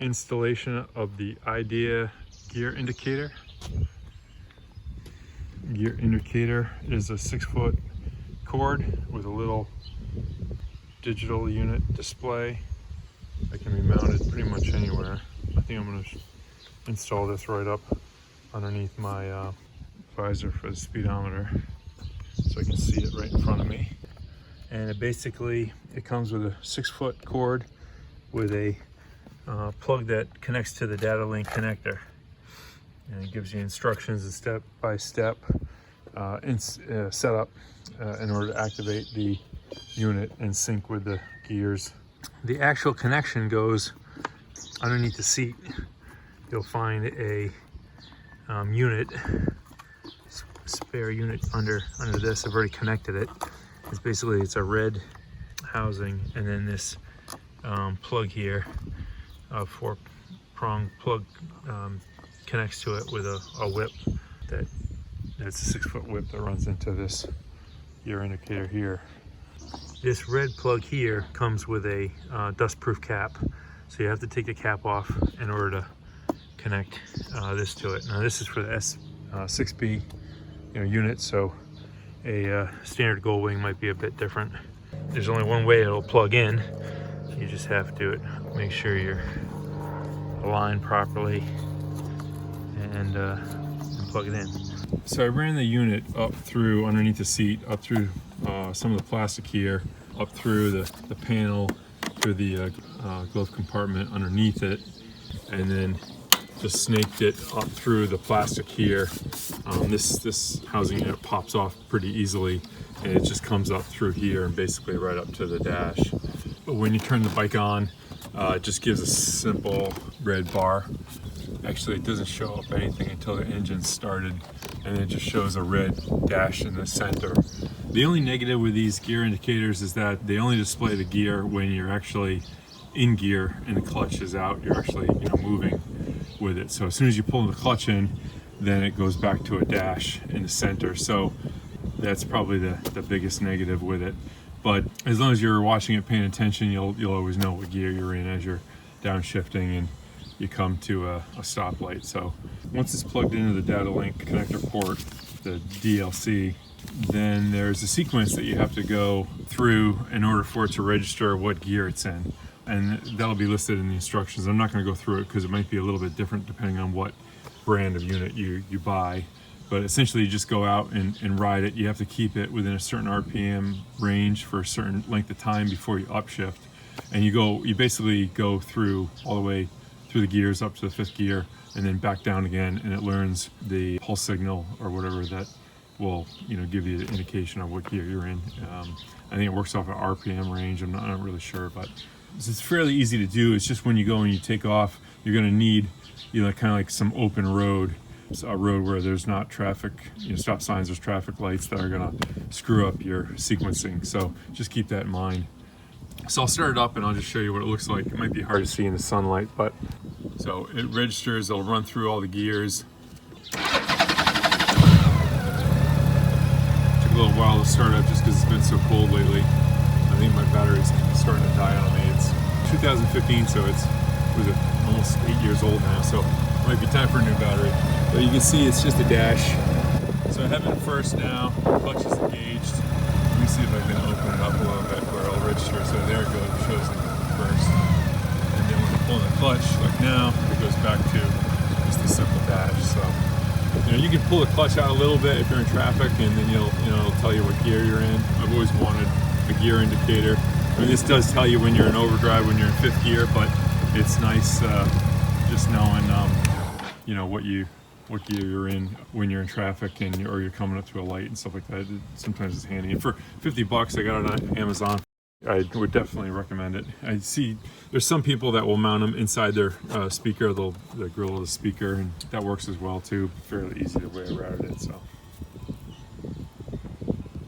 installation of the Idea gear indicator. Gear indicator is a 6-foot cord with a little digital unit display that can be mounted pretty much anywhere. I think I'm going to install this right up underneath my visor for the speedometer so I can see it right in front of me. And it comes with a 6-foot cord with a plug that connects to the data link connector, and it gives you instructions and step-by-step setup in order to activate the unit and sync with the gears. The actual connection goes underneath the seat. You'll find a unit, spare unit under this. I've already connected it. It's a red housing, and then this plug here, a 4-prong plug, connects to it with a whip that's a 6-foot whip that runs into this gear indicator here. This red plug here comes with a dust-proof cap, so you have to take the cap off in order to connect this to it. Now this is for the S6B unit, so a standard Goldwing might be a bit different. There's only one way it'll plug in. You just have to make sure you're aligned properly and plug it in. So I ran the unit up through underneath the seat, up through some of the plastic here, up through the panel, through the glove compartment underneath it, and then just snaked it up through the plastic here. This housing unit pops off pretty easily, and it just comes up through here and basically right up to the dash. But when you turn the bike on, it just gives a simple red bar. Actually, it doesn't show up anything until the engine's started, and it just shows a red dash in the center. The only negative with these gear indicators is that they only display the gear when you're actually in gear and the clutch is out. You're actually moving with it. So as soon as you pull the clutch in, then it goes back to a dash in the center. So that's probably the biggest negative with it. But as long as you're watching it, paying attention, you'll always know what gear you're in as you're downshifting and you come to a stoplight. So once it's plugged into the data link connector port, the DLC, then there's a sequence that you have to go through in order for it to register what gear it's in. And that'll be listed in the instructions. I'm not going to go through it because it might be a little bit different depending on what brand of unit you buy. But essentially you just go out and ride it. You have to keep it within a certain RPM range for a certain length of time before you upshift. And you basically go through all the way through the gears up to the 5th gear and then back down again, and it learns the pulse signal or whatever that will give you the indication of what gear you're in. I think it works off an RPM range. I'm not really sure, but it's fairly easy to do. It's just when you go and you take off, you're going to need kind of like some open road. It's a road where there's not traffic, stop signs, there's traffic lights that are going to screw up your sequencing. So just keep that in mind. So I'll start it up and I'll just show you what it looks like. It might be hard to see in the sunlight, but so it registers. It'll run through all the gears. Took a little while to start up just because it's been so cold lately. I think my battery's starting to die on me. It's 2015, so it's almost 8 years old now, so it might be time for a new battery. But you can see it's just a dash. So I have it first now. The clutch is engaged. Let me see if I can open it up a little bit where it'll register. So there it goes. It shows it first. And then when you pull the clutch, like now, it goes back to just a simple dash. So you can pull the clutch out a little bit if you're in traffic, and then it'll tell you what gear you're in. I've always wanted a gear indicator. I mean, this does tell you when you're in overdrive, when you're in 5th gear, but it's nice just knowing what gear you're in when you're in traffic or you're coming up to a light and stuff like that. Sometimes it's handy. And for $50, I got it on Amazon. I would definitely recommend it. I see there's some people that will mount them inside their speaker, the grill of the speaker, and that works as well too. Fairly easy to way around it. So.